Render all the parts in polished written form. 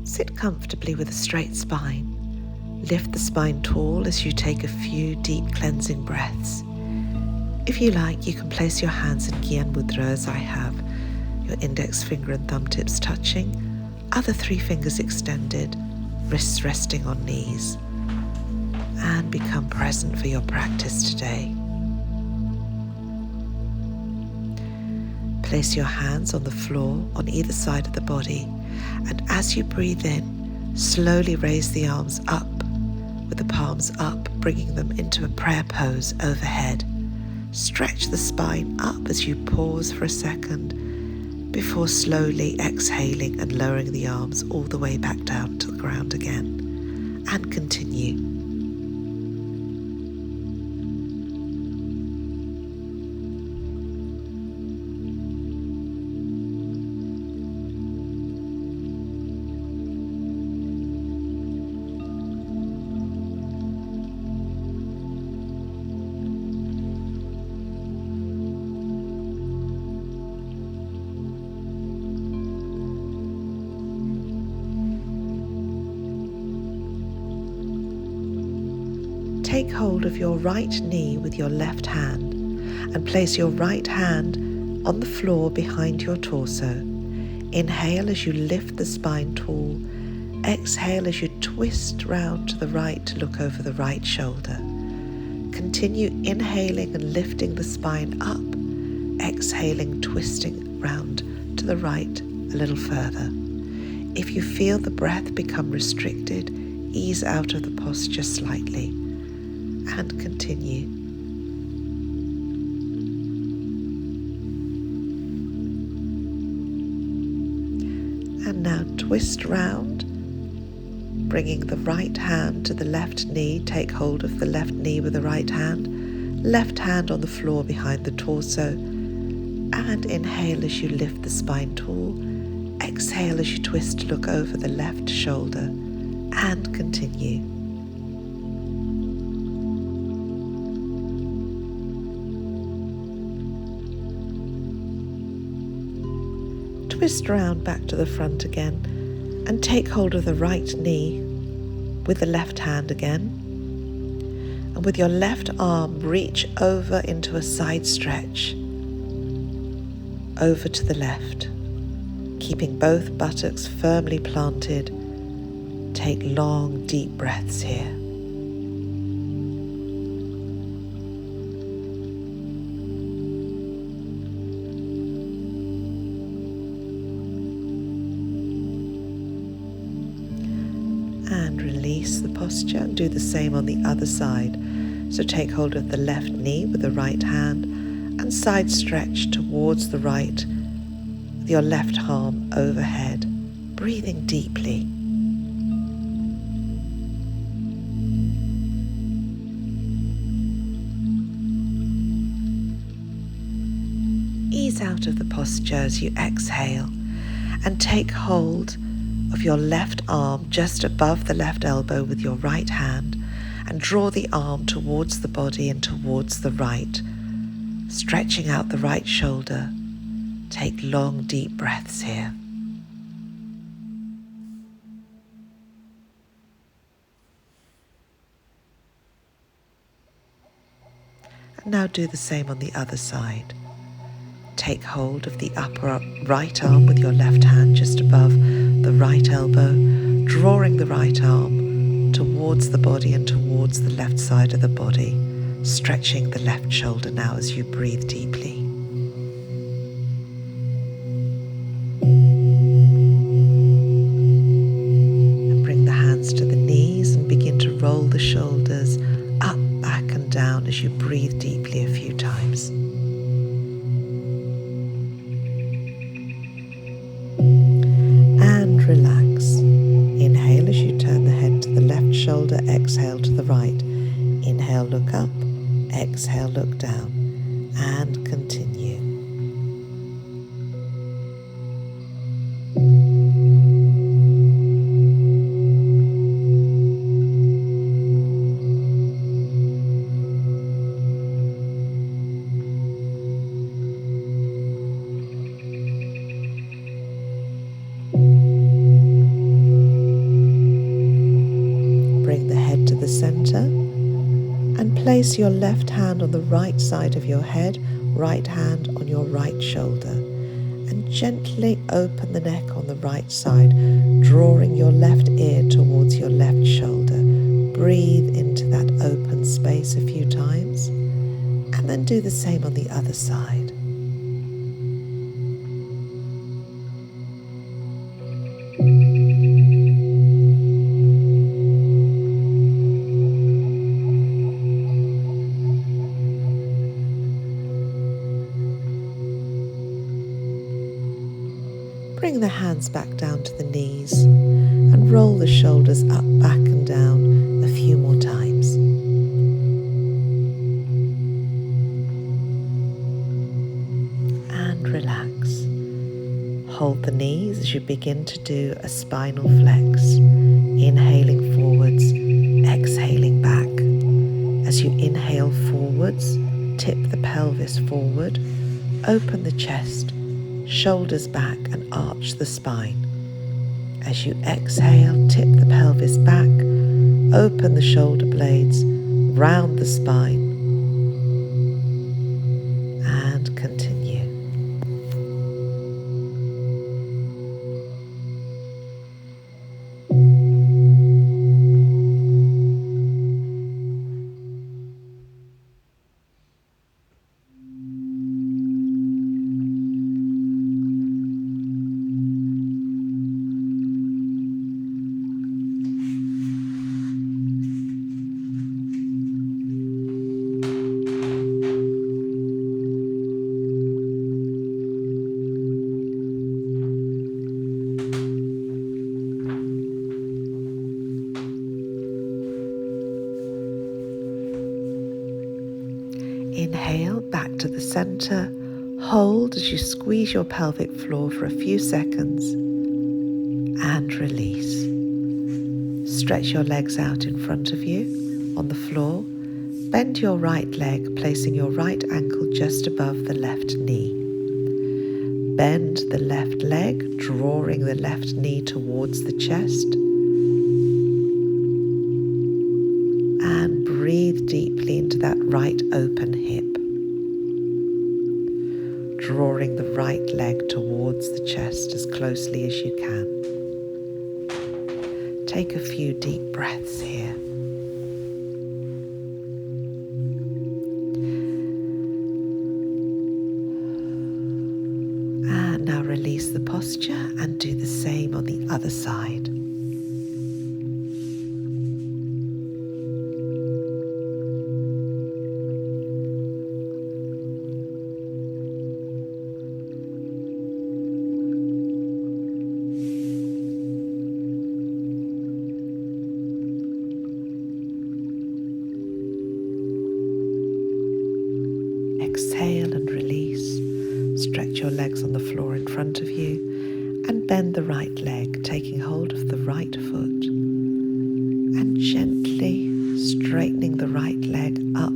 Sit comfortably with a straight spine. Lift the spine tall as you take a few deep cleansing breaths. If you like, you can place your hands in Gyan Mudra as I have, your index finger and thumb tips touching, other 3 fingers extended, wrists resting on knees, and become present for your practice today. Place your hands on the floor on either side of the body, and as you breathe in, slowly raise the arms up, with the palms up, bringing them into a prayer pose overhead. Stretch the spine up as you pause for a second before slowly exhaling and lowering the arms all the way back down to the ground again, and continue. Take hold of your right knee with your left hand and place your right hand on the floor behind your torso. Inhale as you lift the spine tall. Exhale as you twist round to the right to look over the right shoulder. Continue inhaling and lifting the spine up. Exhaling, twisting round to the right a little further. If you feel the breath become restricted, ease out of the posture slightly. And continue. And now twist round, bringing the right hand to the left knee. Take hold of the left knee with the right hand on the floor behind the torso, and inhale as you lift the spine tall. Exhale as you twist to look over the left shoulder, and continue. Twist round back to the front again and take hold of the right knee with the left hand again. And with your left arm, reach over into a side stretch over to the left, keeping both buttocks firmly planted. Take long, deep breaths here. And release the posture and do the same on the other side. So take hold of the left knee with the right hand and side stretch towards the right with your left arm overhead, breathing deeply. Ease out of the posture as you exhale and take hold of your left arm just above the left elbow with your right hand, and draw the arm towards the body and towards the right, stretching out the right shoulder. Take long, deep breaths here. And now do the same on the other side. Take hold of the upper right arm with your left hand just above the right elbow, drawing the right arm towards the body and towards the left side of the body, stretching the left shoulder now as you breathe deeply. And bring the hands to the knees and begin to roll the shoulders up, back and down as you breathe deeply a few times. Relax. Inhale as you turn the head to the left shoulder, exhale to the right. Inhale, look up, exhale, look down, and continue. the center and place your left hand on the right side of your head, right hand on your right shoulder, and gently open the neck on the right side, drawing your left ear towards your left shoulder. Breathe into that open space a few times, and then do the same on the other side. Bring the hands back down to the knees and roll the shoulders up, back and down a few more times. And relax. Hold the knees as you begin to do a spinal flex. Inhaling forwards, exhaling back. As you inhale forwards, tip the pelvis forward, open the chest, shoulders back and arch the spine. As you exhale, tip the pelvis back, open the shoulder blades, round the spine, and continue. Inhale back to the center. Hold as you squeeze your pelvic floor for a few seconds and release. Stretch your legs out in front of you on the floor. Bend your right leg, placing your right ankle just above the left knee. Bend the left leg, drawing the left knee towards the chest. And breathe deeply into that right open hip, drawing the right leg towards the chest as closely as you can. Take a few deep breaths here. And now release the posture and do the same on the other side. Exhale and release. Stretch your legs on the floor in front of you and bend the right leg, taking hold of the right foot and gently straightening the right leg up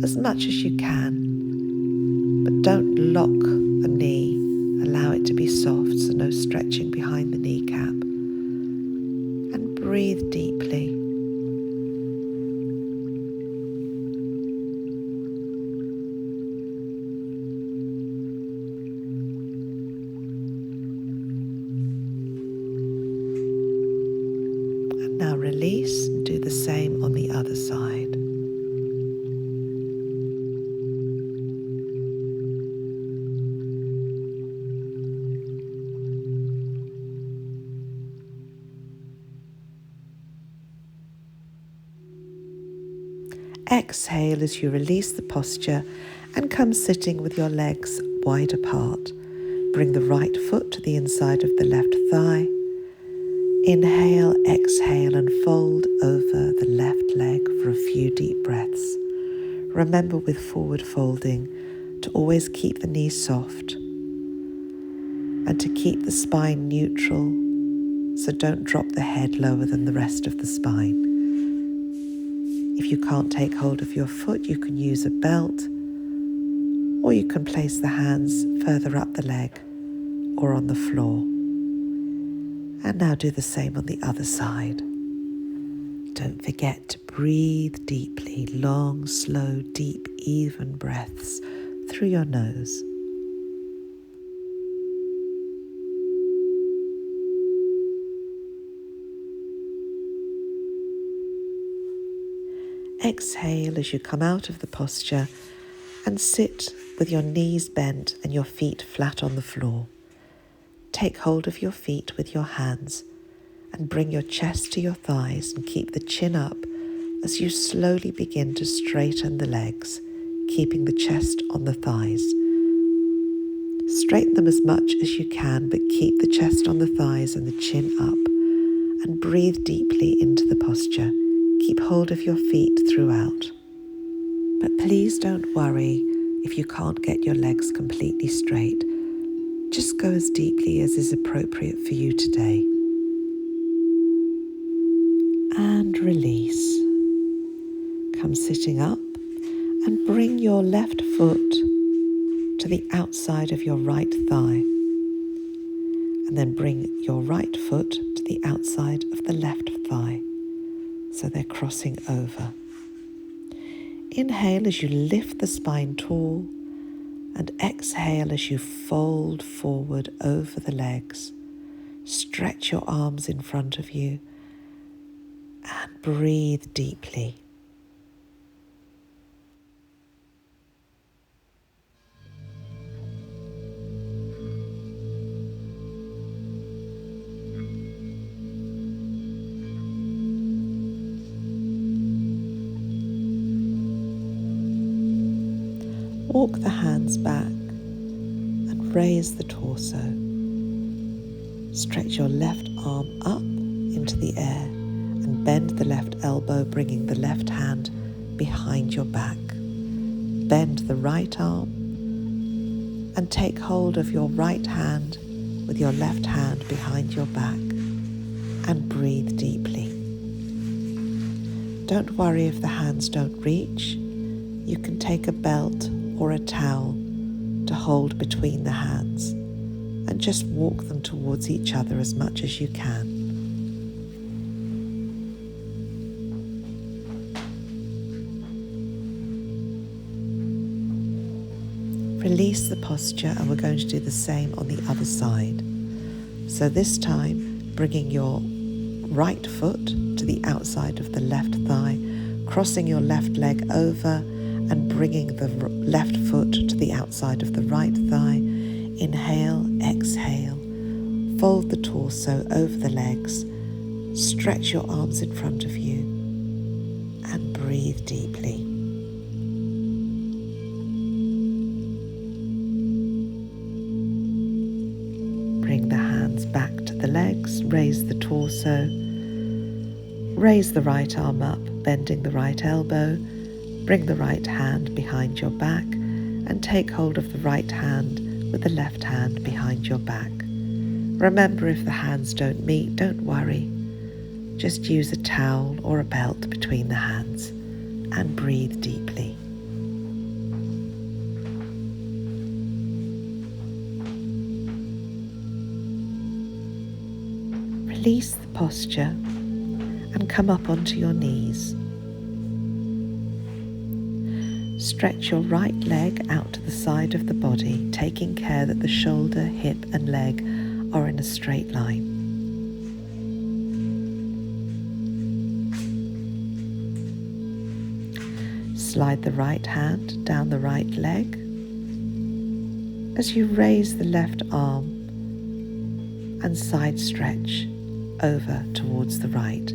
as much as you can, but don't lock the knee. Allow it to be soft, so no stretching behind the kneecap. And breathe deeply. Now release and do the same on the other side. Exhale as you release the posture and come sitting with your legs wide apart. Bring the right foot to the inside of the left thigh. Inhale, exhale, and fold over the left leg for a few deep breaths. Remember with forward folding to always keep the knee soft and to keep the spine neutral, so don't drop the head lower than the rest of the spine. If you can't take hold of your foot, you can use a belt, or you can place the hands further up the leg or on the floor. And now do the same on the other side. Don't forget to breathe deeply, long, slow, deep, even breaths through your nose. Exhale as you come out of the posture and sit with your knees bent and your feet flat on the floor. Take hold of your feet with your hands and bring your chest to your thighs and keep the chin up as you slowly begin to straighten the legs, keeping the chest on the thighs. Straighten them as much as you can, but keep the chest on the thighs and the chin up, and breathe deeply into the posture. Keep hold of your feet throughout. But please don't worry if you can't get your legs completely straight. Just go as deeply as is appropriate for you today. And release. Come sitting up and bring your left foot to the outside of your right thigh. And then bring your right foot to the outside of the left thigh, so they're crossing over. Inhale as you lift the spine tall, and exhale as you fold forward over the legs. Stretch your arms in front of you and breathe deeply. Walk the hands back and raise the torso. Stretch your left arm up into the air and bend the left elbow, bringing the left hand behind your back. Bend the right arm and take hold of your right hand with your left hand behind your back and breathe deeply. Don't worry if the hands don't reach. You can take a belt or a towel to hold between the hands and just walk them towards each other as much as you can. Release the posture, and we're going to do the same on the other side. So this time, bringing your right foot to the outside of the left thigh, crossing your left leg over and bringing the left foot to the outside of the right thigh. Inhale, exhale, fold the torso over the legs, stretch your arms in front of you, and breathe deeply. Bring the hands back to the legs, raise the torso, raise the right arm up, bending the right elbow, bring the right hand behind your back and take hold of the right hand with the left hand behind your back. Remember, if the hands don't meet, don't worry. Just use a towel or a belt between the hands and breathe deeply. Release the posture and come up onto your knees. Stretch your right leg out to the side of the body, taking care that the shoulder, hip and leg are in a straight line. Slide the right hand down the right leg as you raise the left arm and side stretch over towards the right.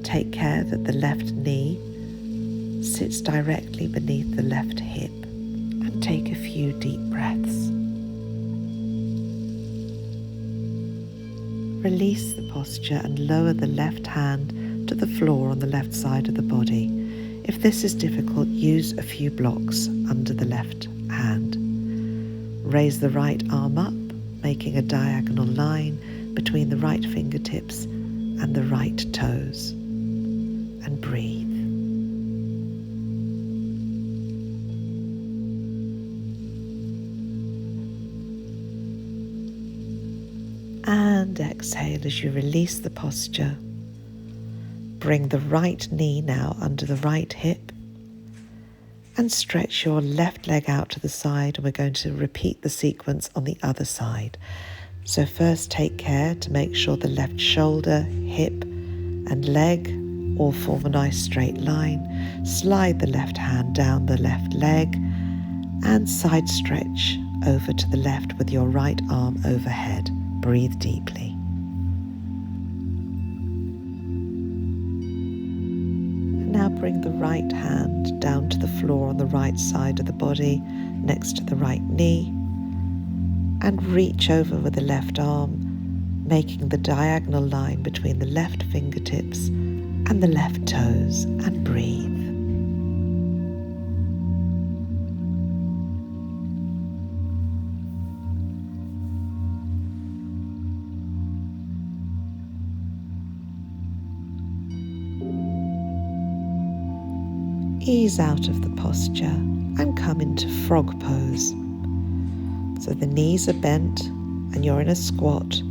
Take care that the left knee sits directly beneath the left hip, and take a few deep breaths. Release the posture and lower the left hand to the floor on the left side of the body. If this is difficult, use a few blocks under the left hand. Raise the right arm up, making a diagonal line between the right fingertips and the right toes, and breathe. And exhale as you release the posture. Bring the right knee now under the right hip and stretch your left leg out to the side, and we're going to repeat the sequence on the other side. So first take care to make sure the left shoulder, hip and leg all form a nice straight line. Slide the left hand down the left leg and side stretch over to the left with your right arm overhead. Breathe deeply. Now bring the right hand down to the floor on the right side of the body next to the right knee and reach over with the left arm, making the diagonal line between the left fingertips and the left toes, and breathe. Ease out of the posture and come into frog pose. So the knees are bent and you're in a squat.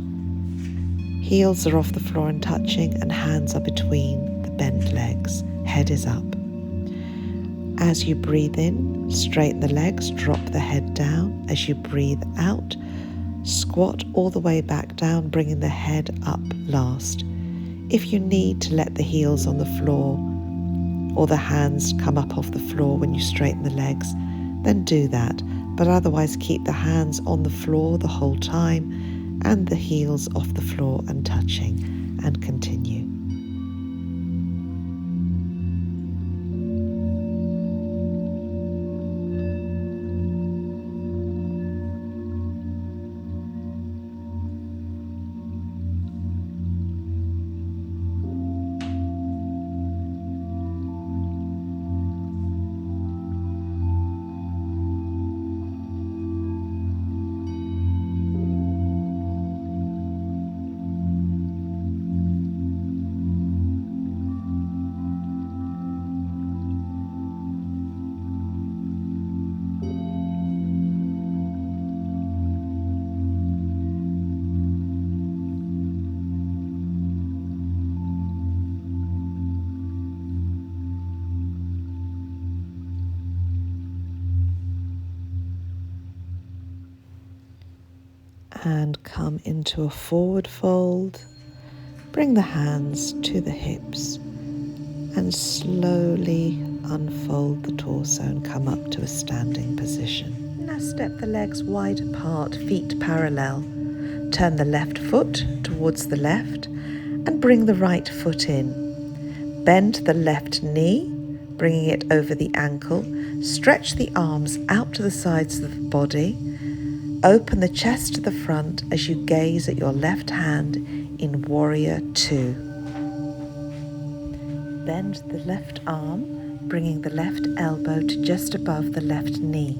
Heels are off the floor and touching, and hands are between the bent legs. Head is up. As you breathe in, straighten the legs, drop the head down. As you breathe out, squat all the way back down, bringing the head up last. If you need to let the heels on the floor or the hands come up off the floor when you straighten the legs, then do that. But otherwise keep the hands on the floor the whole time and the heels off the floor and touching, and continue. And come into a forward fold. Bring the hands to the hips and slowly unfold the torso and come up to a standing position. Now step the legs wide apart, feet parallel. Turn the left foot towards the left and bring the right foot in. Bend the left knee, bringing it over the ankle. Stretch the arms out to the sides of the body. Open the chest to the front as you gaze at your left hand in Warrior Two. Bend the left arm, bringing the left elbow to just above the left knee.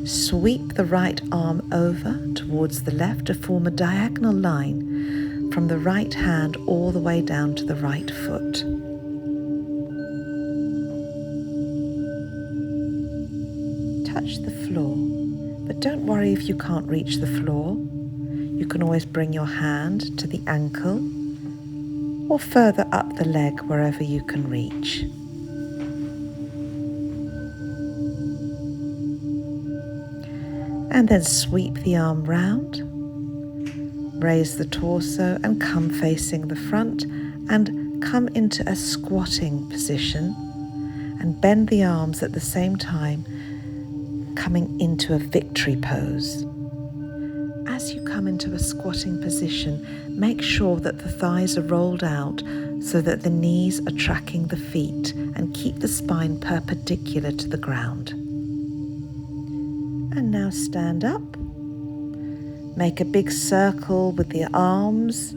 Sweep the right arm over towards the left to form a diagonal line from the right hand all the way down to the right foot. Touch the floor. But don't worry if you can't reach the floor. You can always bring your hand to the ankle or further up the leg wherever you can reach. And then sweep the arm round, raise the torso and come facing the front and come into a squatting position and bend the arms at the same time, coming into a victory pose. As you come into a squatting position, make sure that the thighs are rolled out so that the knees are tracking the feet, and keep the spine perpendicular to the ground. And now stand up. Make a big circle with the arms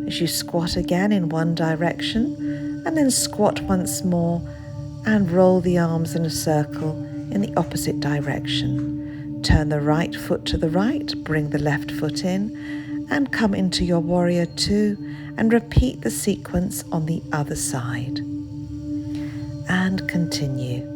as you squat again in one direction, and then squat once more and roll the arms in a circle in the opposite direction. Turn the right foot to the right, bring the left foot in, and come into your Warrior Two, and repeat the sequence on the other side. And continue.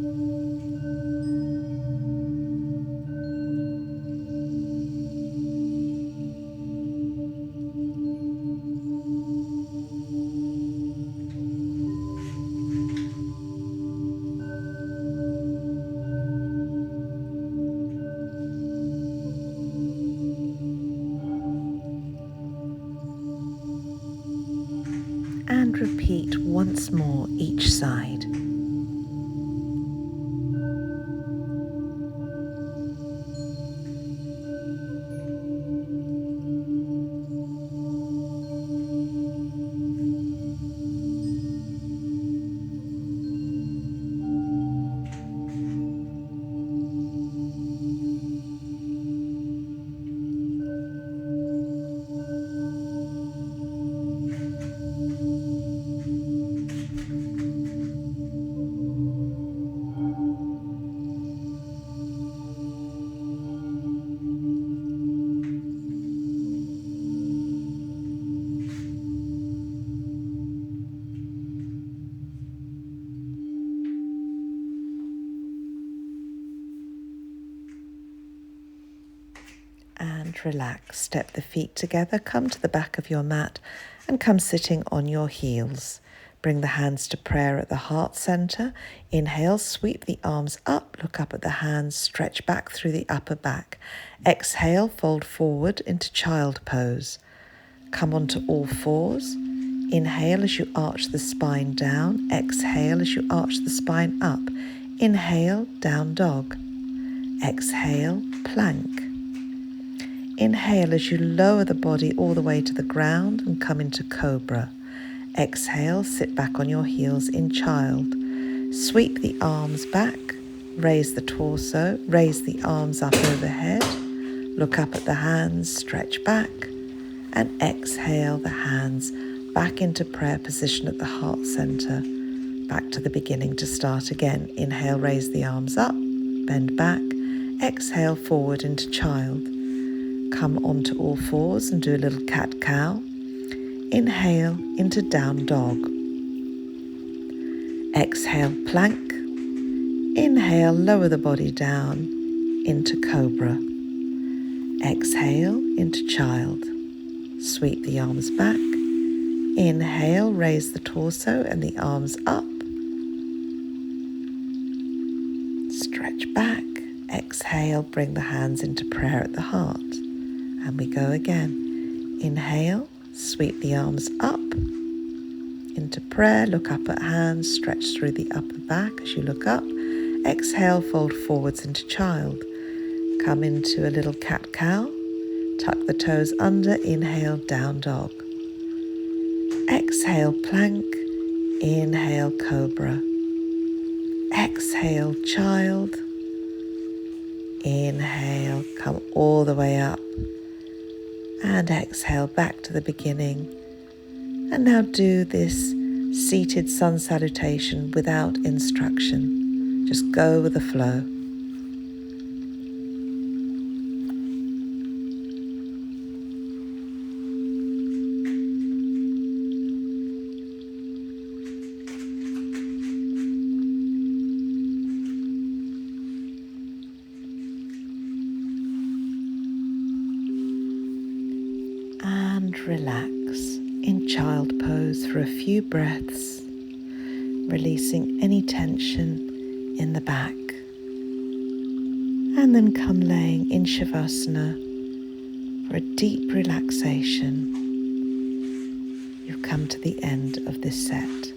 and repeat once more each side. And relax. Step the feet together, come to the back of your mat and come sitting on your heels. Bring the hands to prayer at the heart center. Inhale, sweep the arms up, look up at the hands, stretch back through the upper back. Exhale, fold forward into child pose. Come onto all fours. Inhale as you arch the spine down. Exhale as you arch the spine up. Inhale, down dog. Exhale, plank. Inhale as you lower the body all the way to the ground and come into cobra. Exhale, sit back on your heels in child. Sweep the arms back, raise the torso, raise the arms up overhead. Look up at the hands, stretch back, and exhale the hands back into prayer position at the heart center. Back to the beginning to start again. Inhale, raise the arms up, bend back. Exhale, forward into child. Come onto all fours and do a little cat-cow. Inhale into down dog. Exhale, plank. Inhale, lower the body down into cobra. Exhale into child. Sweep the arms back. Inhale, raise the torso and the arms up. Stretch back. Exhale, bring the hands into prayer at the heart. And we go again. Inhale, sweep the arms up into prayer. Look up at hands, stretch through the upper back as you look up. Exhale, fold forwards into child. Come into a little cat-cow. Tuck the toes under. Inhale, down dog. Exhale, plank. Inhale, cobra. Exhale, child. Inhale, come all the way up. And exhale back to the beginning. And now do this seated sun salutation without instruction. Just go with the flow. And relax in child pose for a few breaths, releasing any tension in the back. And then come laying in Shavasana for a deep relaxation. You've come to the end of this set.